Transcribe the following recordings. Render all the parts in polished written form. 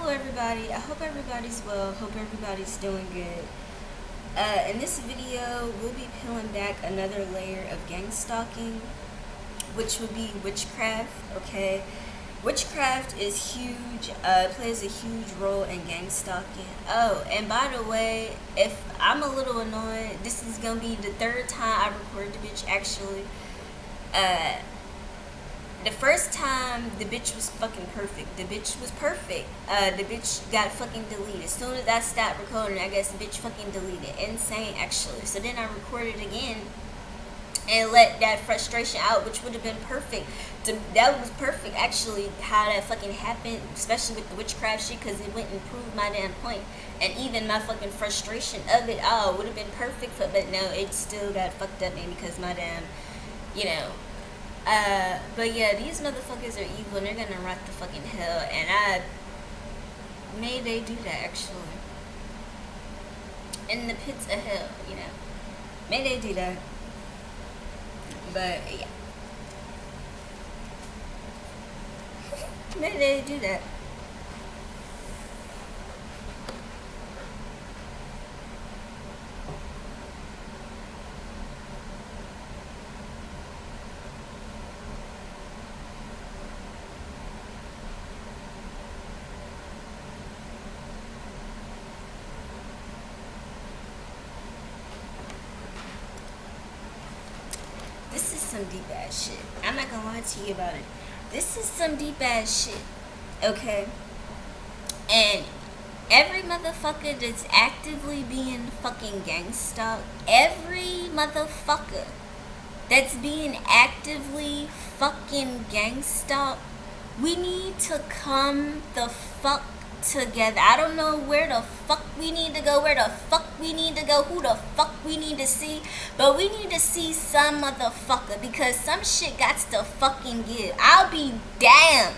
Hello everybody, I hope everybody's well, hope everybody's doing good. In this video, we'll be peeling back another layer of gang stalking, which would be witchcraft, okay? Witchcraft is huge, plays a huge role in gang stalking. Oh, and by the way, if I'm a little annoyed, this is gonna be the third time I recorded the bitch actually. The first time, the bitch was fucking perfect. The bitch was perfect. The bitch got fucking deleted. As soon as I stopped recording, I guess the bitch fucking deleted. Insane, actually. So then I recorded again and let that frustration out, which would have been perfect. That was perfect, actually, how that fucking happened, especially with the witchcraft shit, because it went and proved my damn point. And even my fucking frustration of it all would have been perfect, but no, it still got fucked up, man, because my damn, you know. But yeah, these motherfuckers are evil and they're gonna rot the fucking hell, and may they do that, actually. In the pits of hell, you know. May they do that. But yeah. May they do that. This is some deep ass shit. I'm not gonna lie to you about it. This is some deep ass shit. Okay? And every motherfucker that's actively being fucking gang stalked, every motherfucker that's being actively fucking gang stalked, we need to come the fuck together. I don't know where the fuck we need to go, where the fuck we need to go, who the fuck we need to see, but we need to see some motherfucker, because some shit got to fucking give. I'll be damned.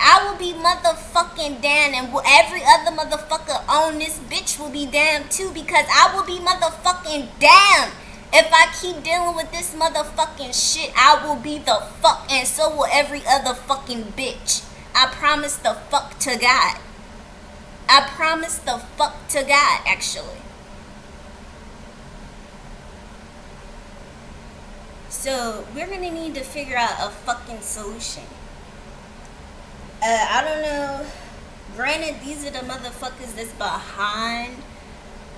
I will be motherfucking damned, and every other motherfucker on this bitch will be damned too, because I will be motherfucking damned. If I keep dealing with this motherfucking shit, I will be the fuck, and so will every other fucking bitch. I promise the fuck to God. I promise the fuck to God, actually. So, we're gonna need to figure out a fucking solution. I don't know. Granted, these are the motherfuckers that's behind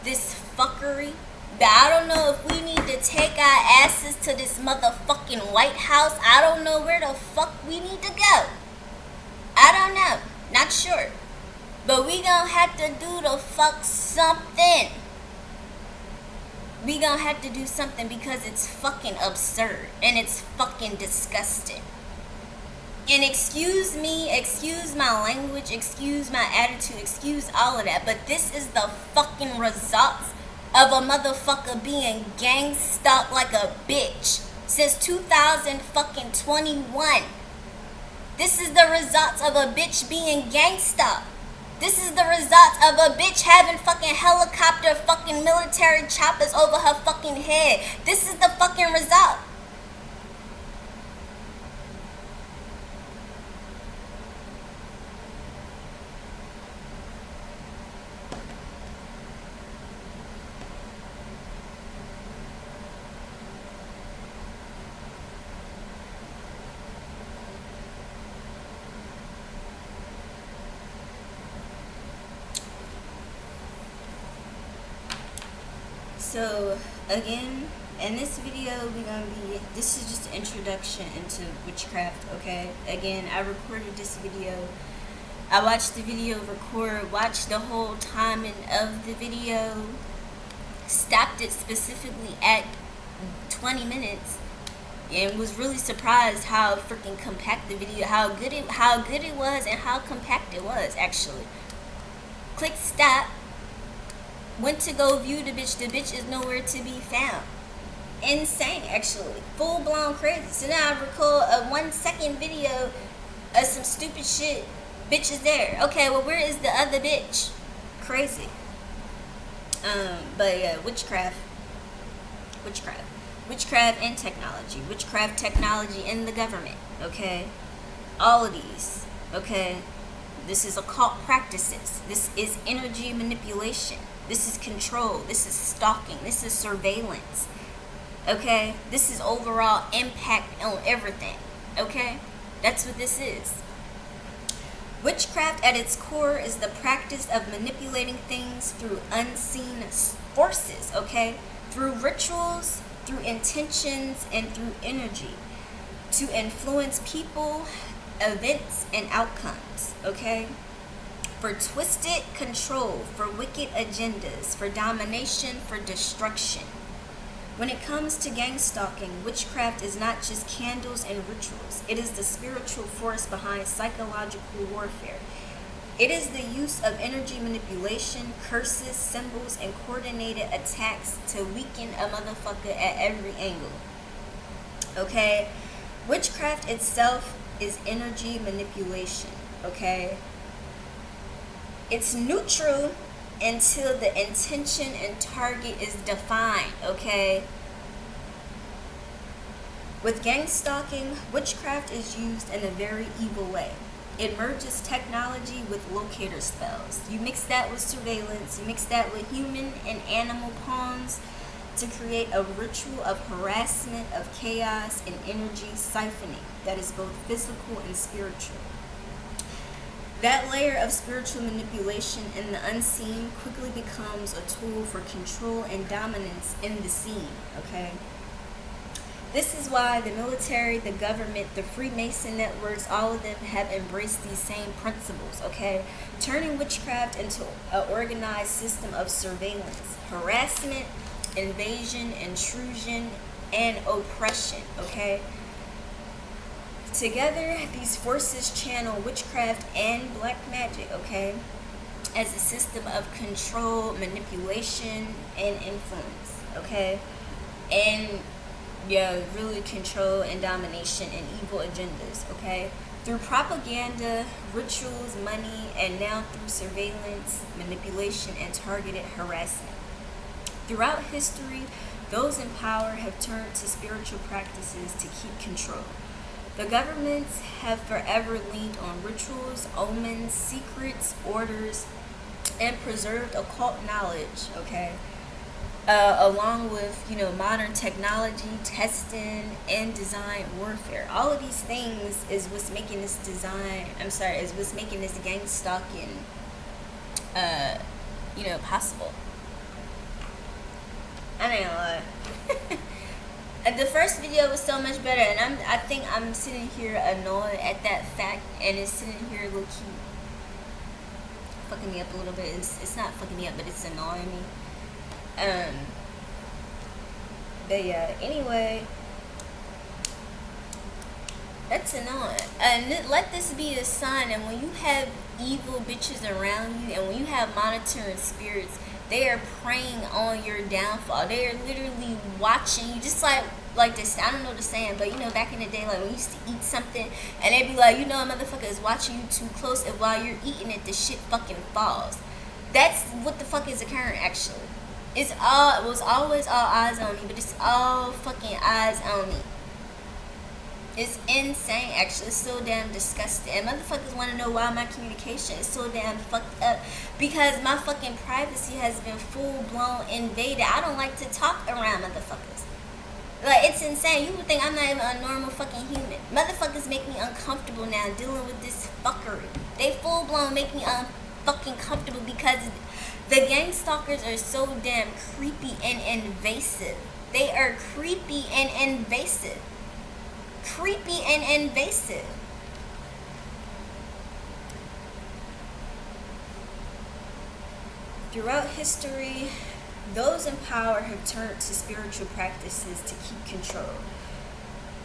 this fuckery. But I don't know if we need to take our asses to this motherfucking White House. I don't know where the fuck we need to go. I don't know. Not sure. But we gonna have to do the fuck something. We gonna have to do something, because it's fucking absurd. And it's fucking disgusting. And excuse me, excuse my language, excuse my attitude, excuse all of that, but this is the fucking results of a motherfucker being gang stalked like a bitch since 2021. This is the results of a bitch being gang stalked. This is the results of a bitch having fucking helicopter fucking military choppers over her fucking head. This is the fucking result. So, again, in this video, this is just an introduction into witchcraft, okay? Again, I recorded this video. I watched the video record, watched the whole timing of the video, stopped it specifically at 20 minutes, and was really surprised how freaking compact the video, how good it was, and how compact it was, actually. Click stop. Went to go view the bitch. The bitch is nowhere to be found. Insane, actually. Full blown crazy. So now I record a 1 second video of some stupid shit. Bitch is there. Okay, well, where is the other bitch? Crazy. But yeah, witchcraft and technology. Witchcraft technology in the government. Okay, all of these. Okay, This is occult practices. This is energy manipulation. This is control. This is stalking. This is surveillance. Okay? This is overall impact on everything. Okay? That's what this is. Witchcraft at its core is the practice of manipulating things through unseen forces, okay? Through rituals, through intentions, and through energy to influence people, events, and outcomes, okay? For twisted control, for wicked agendas, for domination, for destruction. When it comes to gang stalking, witchcraft is not just candles and rituals. It is the spiritual force behind psychological warfare. It is the use of energy manipulation, curses, symbols, and coordinated attacks to weaken a motherfucker at every angle. Okay? Witchcraft itself is energy manipulation. Okay? It's neutral until the intention and target is defined, okay? With gang stalking, witchcraft is used in a very evil way. It merges technology with locator spells. You mix that with surveillance, you mix that with human and animal pawns to create a ritual of harassment, of chaos, and energy siphoning that is both physical and spiritual. That layer of spiritual manipulation in the unseen quickly becomes a tool for control and dominance in the scene, okay? This is why the military, the government, the Freemason networks, all of them have embraced these same principles, okay? Turning witchcraft into an organized system of surveillance, harassment, invasion, intrusion, and oppression, okay? Together, these forces channel witchcraft and black magic, okay, as a system of control, manipulation, and influence, okay? And, yeah, really control and domination and evil agendas, okay? Through propaganda, rituals, money, and now through surveillance, manipulation, and targeted harassment. Throughout history, those in power have turned to spiritual practices to keep control. The governments have forever leaned on rituals, omens, secrets, orders, and preserved occult knowledge, okay? Along with, modern technology, testing, and design warfare. All of these things is what's making this is what's making this gang stalking, possible. I ain't gonna lie. The first video was so much better, and I think I'm sitting here annoyed at that fact, and it's sitting here low key fucking me up a little bit. It's not fucking me up, but it's annoying me. But yeah, anyway, that's annoying. And let this be a sign that when you have evil bitches around you, and when you have monitoring spirits, they are preying on your downfall. They are literally watching you, just like this. I don't know the saying, but back in the day, like when you used to eat something, and they'd be like, a motherfucker is watching you too close, and while you're eating it, the shit fucking falls. That's what the fuck is occurring, actually. It was always all eyes on me, but it's all fucking eyes on me. It's insane, actually. It's so damn disgusting. And motherfuckers want to know why my communication is so damn fucked up. Because my fucking privacy has been full-blown invaded. I don't like to talk around motherfuckers. Like, it's insane. You would think I'm not even a normal fucking human. Motherfuckers make me uncomfortable now dealing with this fuckery. They full-blown make me unfucking comfortable because the gang stalkers are so damn creepy and invasive. They are creepy and invasive. Creepy and invasive. Throughout history, those in power have turned to spiritual practices to keep control.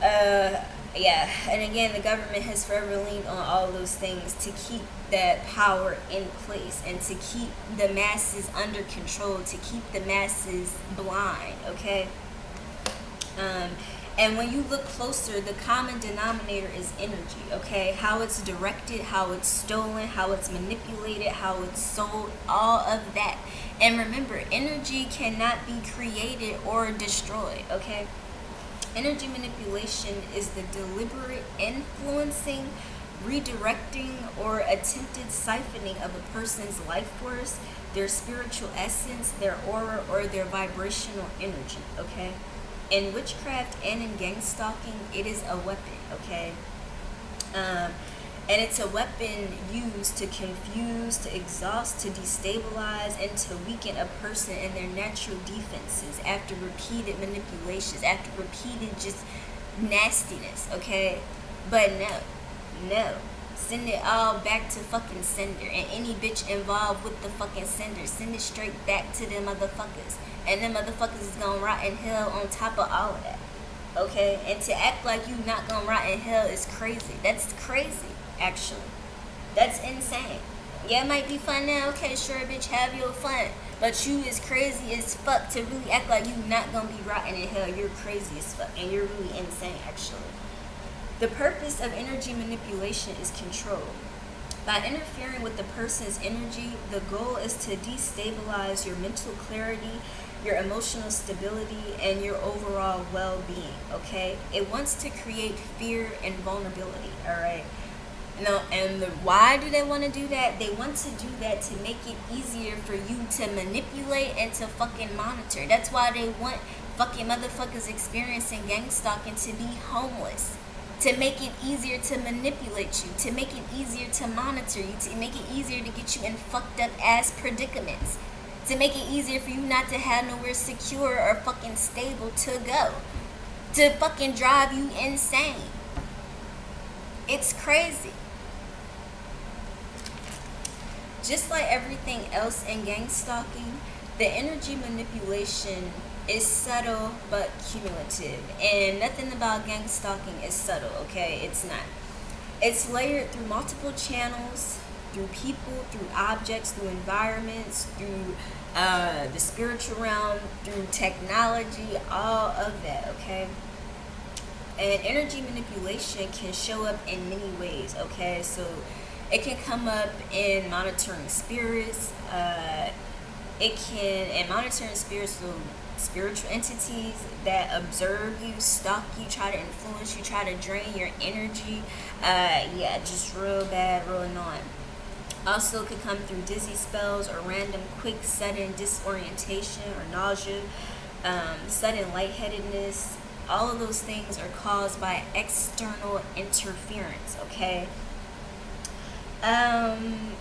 And again, the government has forever leaned on all those things to keep that power in place and to keep the masses under control, to keep the masses blind, okay? And when you look closer, the common denominator is energy, okay? How it's directed, how it's stolen, how it's manipulated, how it's sold, all of that. And remember, energy cannot be created or destroyed, okay? Energy manipulation is the deliberate influencing, redirecting or attempted siphoning of a person's life force, their spiritual essence, their aura, or their vibrational energy, okay? In witchcraft and in gang stalking, it is a weapon, okay? And it's a weapon used to confuse, to exhaust, to destabilize, and to weaken a person in their natural defenses after repeated manipulations, after repeated just nastiness, okay? But no. Send it all back to fucking sender. And any bitch involved with the fucking sender, send it straight back to them motherfuckers. And them motherfuckers is gonna rot in hell on top of all of that. Okay? And to act like you not gonna rot in hell is crazy. That's crazy, actually. That's insane. Yeah, it might be fun now. Okay, sure, bitch, have your fun. But you is crazy as fuck to really act like you not gonna be rotting in hell. You're crazy as fuck. And you're really insane, actually. The purpose of energy manipulation is control. By interfering with the person's energy, the goal is to destabilize your mental clarity, your emotional stability, and your overall well-being, okay? It wants to create fear and vulnerability, all right? Now, and why do they want to do that? They want to do that to make it easier for you to manipulate and to fucking monitor. That's why they want fucking motherfuckers experiencing gang stalking to be homeless. To make it easier to manipulate you, to make it easier to monitor you, to make it easier to get you in fucked up ass predicaments, to make it easier for you not to have nowhere secure or fucking stable to go, to fucking drive you insane. It's crazy. Just like everything else in gang stalking, the energy manipulation is subtle but cumulative, and nothing about gang stalking is subtle, okay? It's not. It's layered through multiple channels, through people, through objects, through environments, through the spiritual realm, through technology, all of that, okay? And energy manipulation can show up in many ways, okay? So it can come up in monitoring spirits, monitoring spiritual entities that observe you, stalk you, try to influence you, try to drain your energy. Just real bad, real annoying. Also could come through dizzy spells or random, quick, sudden disorientation or nausea, sudden lightheadedness. All of those things are caused by external interference, okay?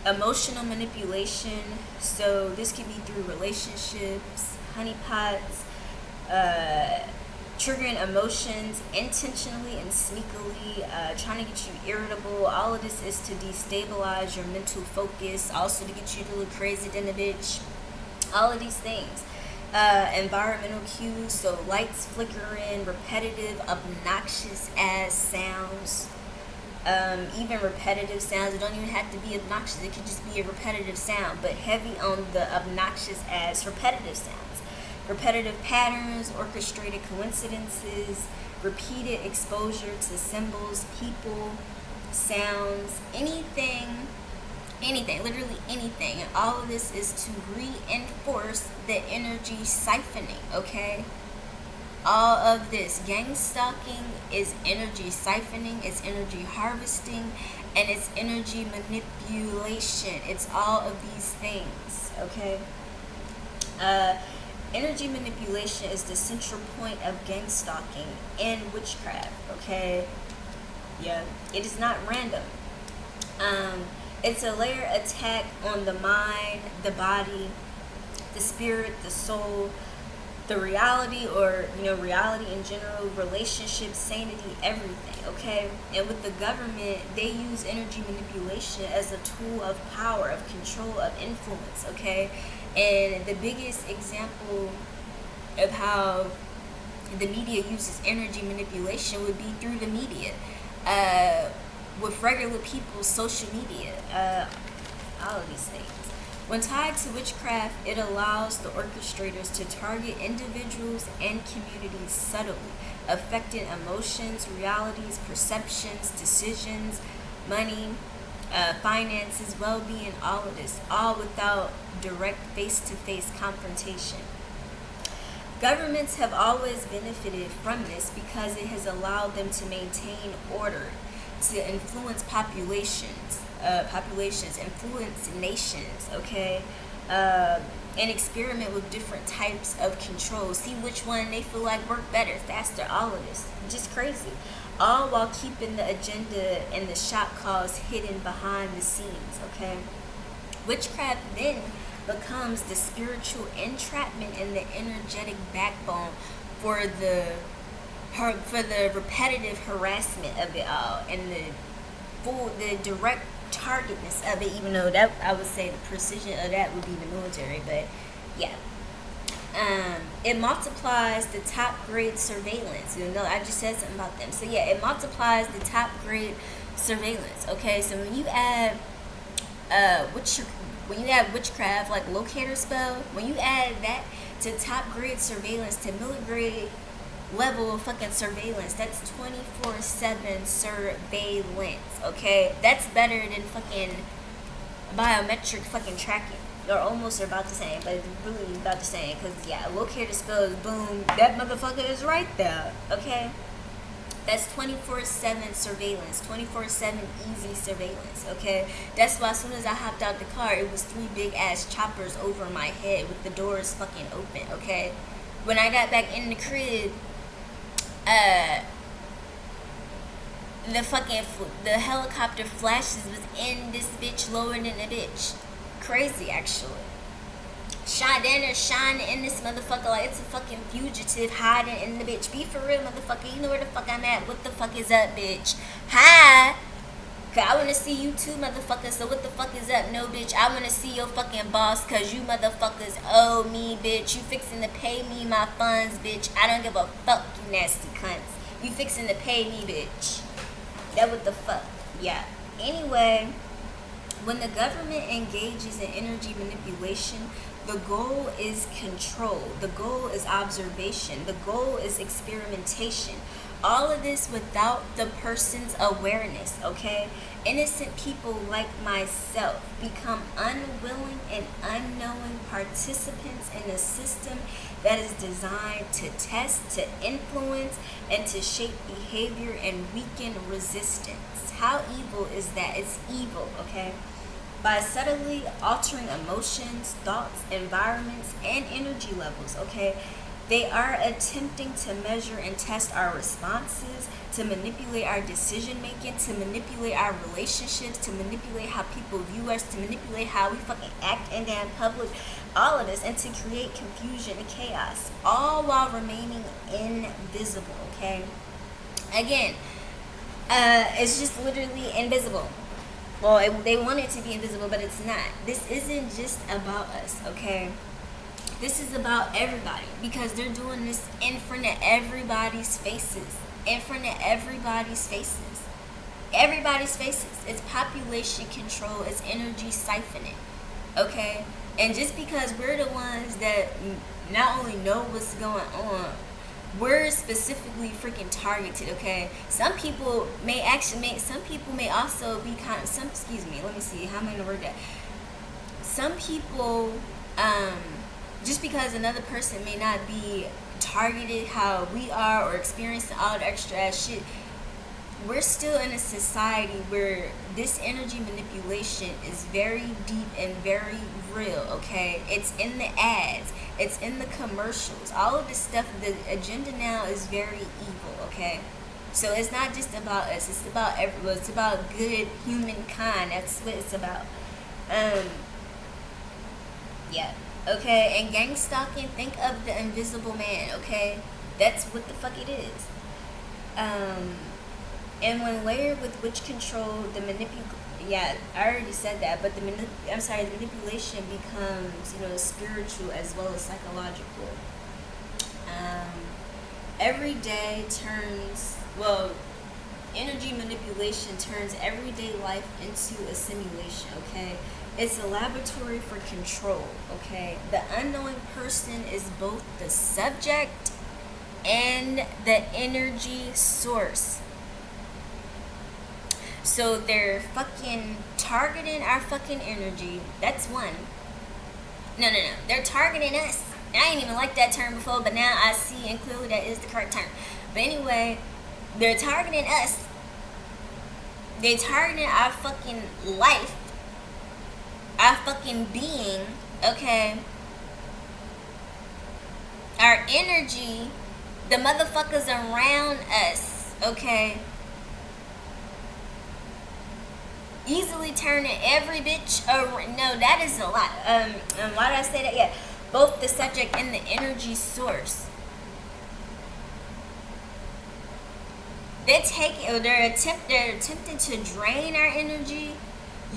Emotional manipulation. So this can be through relationships, honeypots, triggering emotions intentionally and sneakily, trying to get you irritable. All of this is to destabilize your mental focus, also to get you to look crazy than a bitch. All of these things. Environmental cues, so lights flickering, repetitive, obnoxious ass sounds. Even repetitive sounds. It don't even have to be obnoxious. It could just be a repetitive sound, but heavy on the obnoxious as repetitive sounds. Repetitive patterns, orchestrated coincidences, repeated exposure to symbols, people, sounds, anything, literally anything. And all of this is to reinforce the energy siphoning, okay? All of this gang stalking is energy siphoning, it's energy harvesting, and it's energy manipulation. It's all of these things, okay? Energy manipulation is the central point of gang stalking and witchcraft, okay? Yeah, it is not random. It's a layer attack on the mind, the body, the spirit, the soul, the reality, or reality in general, relationships, sanity, everything, okay? And with the government, they use energy manipulation as a tool of power, of control, of influence, okay? And the biggest example of how the media uses energy manipulation would be through the media, with regular people, social media, all of these things. When tied to witchcraft, it allows the orchestrators to target individuals and communities subtly, affecting emotions, realities, perceptions, decisions, money, finances, well-being, all of this, all without direct face-to-face confrontation. Governments have always benefited from this because it has allowed them to maintain order, to influence populations, influence nations, okay? And experiment with different types of control. See which one they feel like work better, faster, all of this. Just crazy. All while keeping the agenda and the shop calls hidden behind the scenes, okay? Witchcraft then becomes the spiritual entrapment and the energetic backbone for the repetitive harassment of it all, and the direct targetness of it, even though that I would say the precision of that would be the military, but yeah. It multiplies the top grade surveillance. You know, I just said something about them. So yeah, it multiplies the top grade surveillance. Okay, so when you add witchcraft, like locator spell, when you add that to top grade surveillance, to milligrade level of fucking surveillance, that's 24/7 surveillance. Okay, that's better than fucking biometric fucking tracking. Or almost about the same, but it's really about the same. Because yeah, locator spells, boom, that motherfucker is right there. Okay, that's 24/7 surveillance, 24/7 easy surveillance. Okay, that's why as soon as I hopped out the car, it was 3 big ass choppers over my head with the doors fucking open. Okay, when I got back in the crib, the helicopter flashes was in this bitch lower than a bitch. Crazy, actually. Shadana shining in this motherfucker like it's a fucking fugitive hiding in the bitch. Be for real, motherfucker. You know where the fuck I'm at. What the fuck is up, bitch? Hi. Cause I wanna see you too, motherfucker. So what the fuck is up? No, bitch. I wanna see your fucking boss, cause you motherfuckers owe me, bitch. You fixing to pay me my funds, bitch. I don't give a fuck, you nasty cunts. You fixing to pay me, bitch. That what the fuck. Yeah. Anyway, when the government engages in energy manipulation, the goal is control. The goal is observation. The goal is experimentation. All of this without the person's awareness, okay? Innocent people like myself become unwilling and unknowing participants in a system that is designed to test, to influence, and to shape behavior and weaken resistance. How evil is that? It's evil, okay? By subtly altering emotions, thoughts, environments, and energy levels, okay? They are attempting to measure and test our responses, to manipulate our decision making, to manipulate our relationships, to manipulate how people view us, to manipulate how we fucking act in damn public, all of this, and to create confusion and chaos, all while remaining invisible, okay? Again, it's just literally invisible. Well, they want it to be invisible, but it's not. This isn't just about us, okay? This is about everybody, because they're doing this in front of everybody's faces. In front of everybody's faces. Everybody's faces. It's population control. It's energy siphoning, okay? And just because we're the ones that not only know what's going on, we're specifically freaking targeted, okay? Some people may also be let me see, how am I gonna word that? Some people, just because another person may not be targeted how we are or experiencing all the extra ass shit, we're still in a society where this energy manipulation is very deep and very real, okay? It's in the ads, it's in the commercials, all of this stuff. The agenda now is very evil, okay? So it's not just about us, it's about everyone. It's about good humankind. That's what it's about. Yeah, okay? And gang stalking, think of the invisible man, okay? That's what the fuck it is. And when layered with witch control, the I already said that, but the manipulation becomes, spiritual as well as psychological. Energy manipulation turns everyday life into a simulation, okay? It's a laboratory for control, okay? The unknowing person is both the subject and the energy source. So they're fucking targeting our fucking energy. That's one. No. They're targeting us. I ain't even like that term before, but now I see and clearly that is the correct term. But anyway, they're targeting us. They targeting our fucking life, our fucking being, okay? Our energy, the motherfuckers around us, okay? Easily turning every bitch around. No, that is a lot. Why did I say that? Yeah, both the subject and the energy source. They're attempting to drain our energy,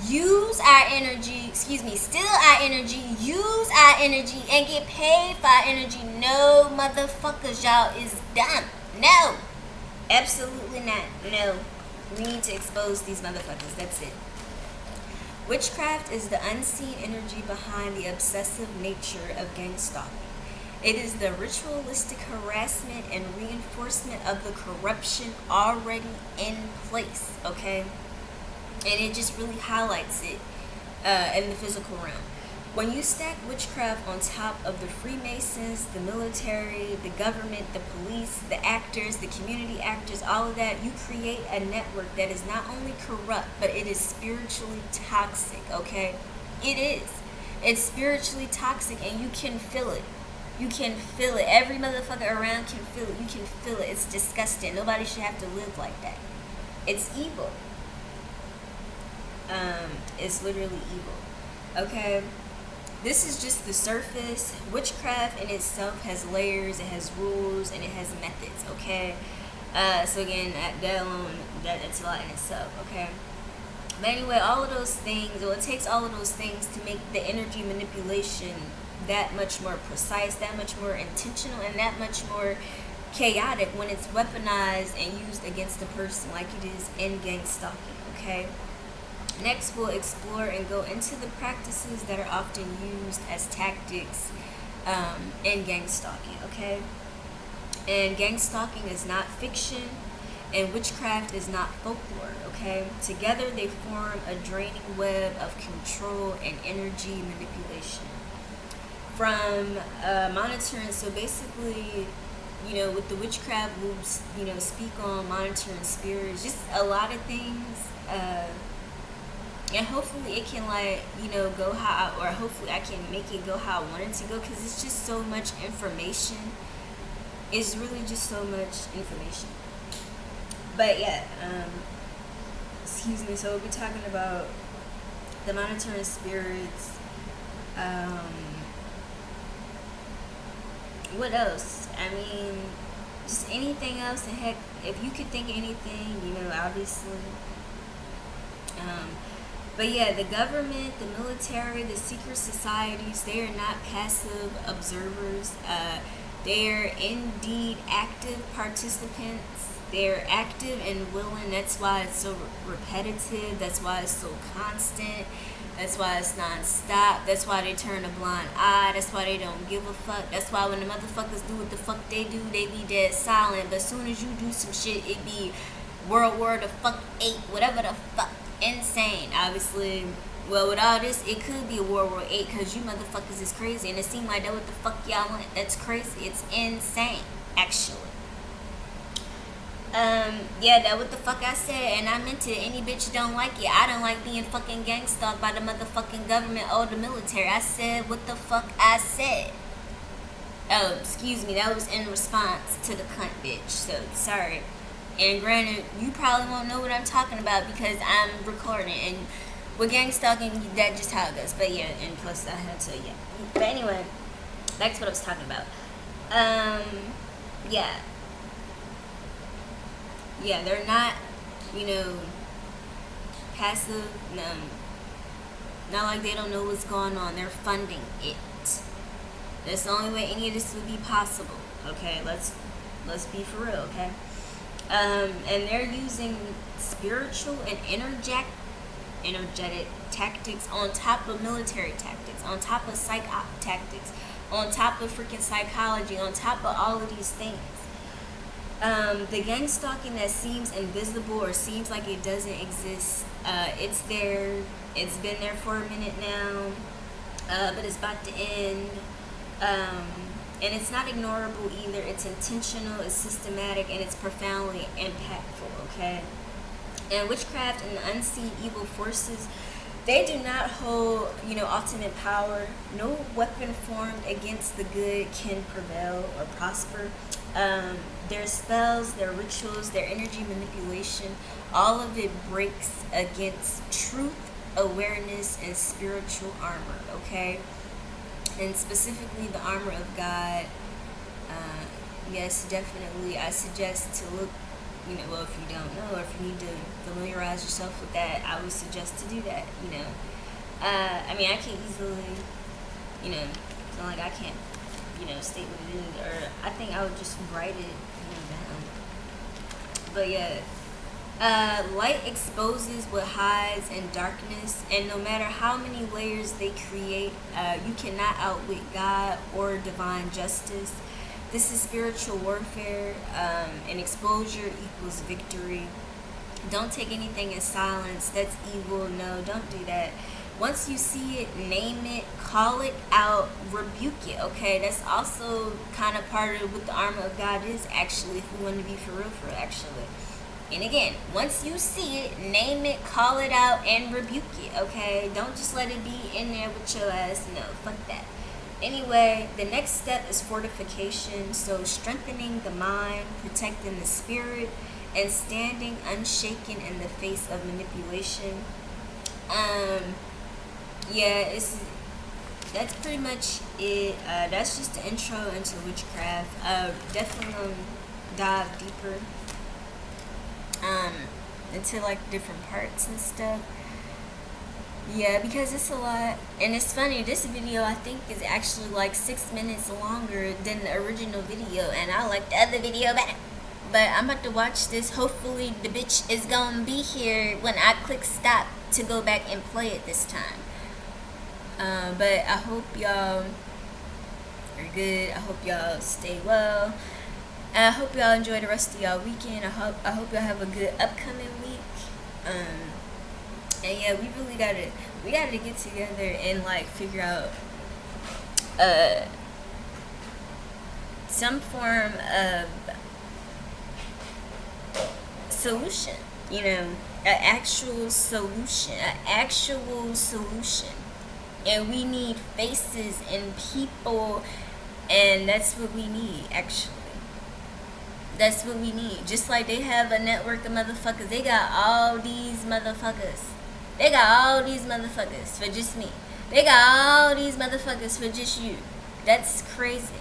use our energy, steal our energy, use our energy, and get paid for our energy. No, motherfuckers, y'all is dumb. No, absolutely not. No, we need to expose these motherfuckers. That's it. Witchcraft is the unseen energy behind the obsessive nature of gang stalking. It is the ritualistic harassment and reinforcement of the corruption already in place, okay? And it just really highlights it in the physical realm. When you stack witchcraft on top of the Freemasons, the military, the government, the police, the actors, the community actors, all of that, you create a network that is not only corrupt, but it is spiritually toxic, okay? It is. It's spiritually toxic, and you can feel it. You can feel it. Every motherfucker around can feel it. You can feel it. It's disgusting. Nobody should have to live like that. It's evil. It's literally evil. Okay? This is just the surface. Witchcraft in itself has layers, it has rules, and it has methods, okay? So again, that alone, that's a lot in itself, okay? But anyway, all of those things, it takes all of those things to make the energy manipulation that much more precise, that much more intentional, and that much more chaotic when it's weaponized and used against a person like it is in gang stalking, okay? Next, we'll explore and go into the practices that are often used as tactics in gang stalking, okay? And gang stalking is not fiction, and witchcraft is not folklore, okay? Together, they form a draining web of control and energy manipulation. From monitoring, so basically, you know, with the witchcraft, we'll, speak on monitoring spirits, just a lot of things, and hopefully it can, go or hopefully I can make it go how I want it to go, because it's just so much information. It's really just so much information. But yeah, so we'll be talking about the monitoring spirits, what else? I mean, just anything else, and heck, if you could think of anything, obviously. But yeah, the government, the military, the secret societies, they are not passive observers. They are indeed active participants. They're active and willing. That's why it's so repetitive. That's why it's so constant. That's why it's non-stop. That's why they turn a blind eye. That's why they don't give a fuck. That's why when the motherfuckers do what the fuck they do, they be dead silent. But as soon as you do some shit, it be World War the fuck 8, whatever the fuck. Insane. Obviously, well, with all this, it could be a World War 8 because you motherfuckers is crazy. And it seemed like that what the fuck y'all want. That's crazy. It's insane, actually. Yeah, that what the fuck I said, and I meant it. Any bitch don't like it. I don't like being fucking gang stalked by the motherfucking government or the military. I said what the fuck I said. Oh, excuse me, that was in response to the cunt bitch, so sorry. And granted, you probably won't know what I'm talking about because I'm recording, and with gang stalking, that's just how it goes. But yeah, and plus I had to, yeah. But anyway, that's what I was talking about. Yeah. Yeah, they're not, passive. No, not like they don't know what's going on. They're funding it. That's the only way any of this would be possible. Okay, let's be for real. Okay, and they're using spiritual and energetic tactics on top of military tactics, on top of psych op tactics, on top of freaking psychology, on top of all of these things. The gang stalking that seems invisible or seems like it doesn't exist, it's there. It's been there for a minute now, but it's about to end. And it's not ignorable either. It's intentional, it's systematic, and it's profoundly impactful, okay? And witchcraft and the unseen evil forces, they do not hold, ultimate power. No weapon formed against the good can prevail or prosper. Their spells, their rituals, their energy manipulation, all of it breaks against truth, awareness, and spiritual armor, okay? And specifically the armor of God. Yes, definitely. I suggest to look, well, if you don't know, or if you need to familiarize yourself with that, I would suggest to do that, I can easily, it's not like I can't, state what it is, or I think I would just write it, down. But yeah, light exposes what hides in darkness, and no matter how many layers they create, you cannot outwit God or divine justice. This is spiritual warfare, and exposure equals victory. Don't take anything in silence. That's evil. No, don't do that. Once you see it, name it, call it out, rebuke it, okay? That's also kind of part of what the armor of God is, actually, if we want to be for real, actually. And again, once you see it, name it, call it out, and rebuke it, okay? Don't just let it be in there with your ass. No, fuck that. Anyway, the next step is fortification. So strengthening the mind, protecting the spirit, and standing unshaken in the face of manipulation. That's pretty much it. That's just the intro into witchcraft. Definitely gonna dive deeper into like different parts and stuff. Yeah, because it's a lot. And it's funny, this video I think is actually like 6 minutes longer than the original video, and I like the other video better. But I'm about to watch this. Hopefully the bitch is gonna be here when I click stop to go back and play it this time. But I hope y'all are good. I hope y'all stay well. And I hope y'all enjoy the rest of y'all weekend. I hope y'all have a good upcoming week. And yeah, we really gotta get together and like figure out some form of solution, an actual solution, and we need faces and people, and that's what we need, actually. That's what we need. Just like they have a network of motherfuckers, they got all these motherfuckers. They got all these motherfuckers for just me. They got all these motherfuckers for just you. That's crazy.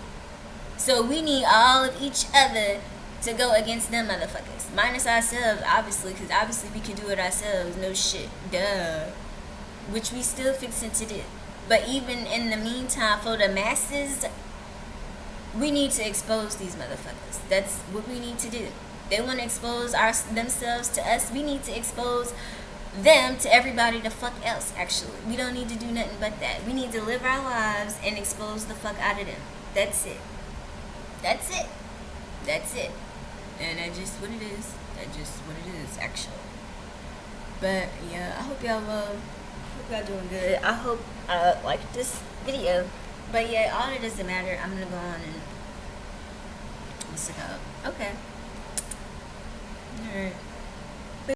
So we need all of each other to go against them motherfuckers. Minus ourselves, obviously, because obviously we can do it ourselves. No shit. Duh. Which we still fixing to do. But even in the meantime, for the masses, we need to expose these motherfuckers. That's what we need to do. They want to expose themselves to us. We need to expose them to everybody the fuck else, actually. We don't need to do nothing but that. We need to live our lives and expose the fuck out of them. That's it. That's it. That's it. And that's just what it is. That's just what it is, actually. But yeah, I hope y'all doing good. I hope liked this video. But yeah, all it doesn't matter. I'm gonna go on and what's it called? Okay. Alright.